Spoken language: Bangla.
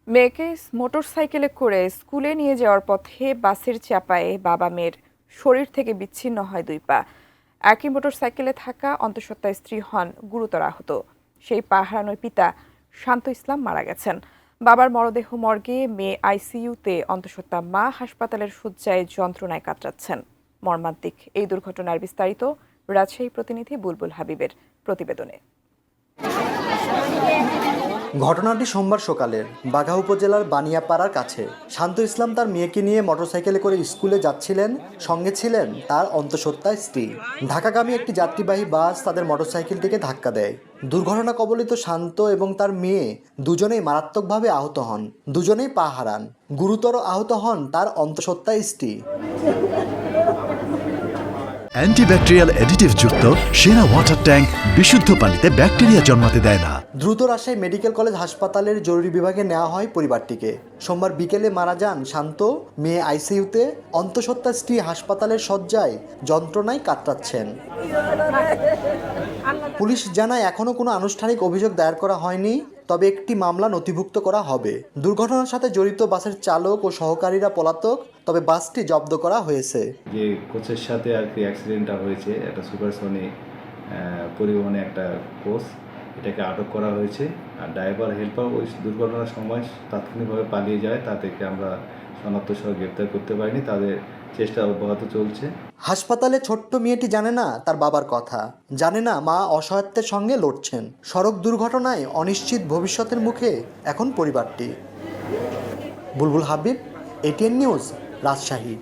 মেয়েকে মোটরসাইকেলে করে স্কুলে নিয়ে যাওয়ার পথে বাসের চাপায় বাবা মেয়ের শরীর থেকে বিচ্ছিন্ন হয় দুই পা। একই মোটরসাইকেলে থাকা অন্তঃসত্ত্বা স্ত্রী হন গুরুতর আহত। সেই পা হারানোর পিতা শান্ত ইসলাম মারা গেছেন। বাবার মরদেহ মর্গে, মেয়ে আইসিইউতে, অন্তঃসত্ত্বা মা হাসপাতালের শয্যায় যন্ত্রণায় কাতরাচ্ছেন। মর্মান্তিক এই দুর্ঘটনার বিস্তারিত রাজশাহী প্রতিনিধি বুলবুল হাবিবের প্রতিবেদনে। ঘটনাটি সোমবার সকালের বাঘা উপজেলার বানিয়াপাড়ার কাছে। শান্ত ইসলাম তার মেয়েকে নিয়ে মোটরসাইকেলে করে স্কুলে যাচ্ছিলেন। সঙ্গে ছিলেন তার অন্তঃসত্ত্বা স্ত্রী। ঢাকাগামী একটি যাত্রীবাহী বাস তাদের মোটরসাইকেলটিকে ধাক্কা দেয়। দুর্ঘটনা কবলিত শান্ত এবং তার মেয়ে দুজনেই মারাত্মকভাবে আহত হন। দুজনেই পা হারান। গুরুতর আহত হন তার অন্তঃসত্ত্বা স্ত্রী। অ্যান্টিব্যাকটেরিয়াল অ্যাডিটিভ যুক্ত সেরা ওয়াটার ট্যাঙ্ক বিশুদ্ধ পানিতে ব্যাকটেরিয়া জন্মাতে দেয় না। দ্রুত রাজশাহী মেডিকেল কলেজ হাসপাতালের জরুরি বিভাগে নেওয়া হয় পরিবারটিকে। সোমবার বিকেলে মারা যান শান্ত। মেয়ে আইসিইউতে, অন্তঃসত্ত্বা স্ত্রী হাসপাতালের শয্যায় যন্ত্রণায় কাতরাচ্ছেন। পুলিশ জানায় এখনও কোনো আনুষ্ঠানিক অভিযোগ দায়ের করা হয়নি, তবে একটি মামলা নথিভুক্ত করা হবে। দুর্ঘটনার সাথে জড়িত বাসের চালক ও সহকারীরা পলাতক, তবে বাসটি জব্দ করা হয়েছে। যে কোচের সাথে আর কি অ্যাক্সিডেন্টটা হয়েছে, একটা সুপারসনিক পরিবহনে একটা কোচ, এটাকে আটক করা হয়েছে। আর ড্রাইভার হেল্পার ওই দুর্ঘটনার সময় তাৎক্ষণিকভাবে পালিয়ে যায়, তাদেরকে আমরা শনাক্ত সহ গ্রেপ্তার করতে পারিনি। তাদের চেষ্টা অব্যাহত চলছে। হাসপাতালে ছোট্ট মেয়েটি জানে না তার বাবার কথা, জানে না মা অসহায়ত্বের সঙ্গে লড়ছেন। সড়ক দুর্ঘটনায় অনিশ্চিত ভবিষ্যতের মুখে এখন পরিবারটি। বুলবুল হাবিব, এটিএন নিউজ, রাজশাহী।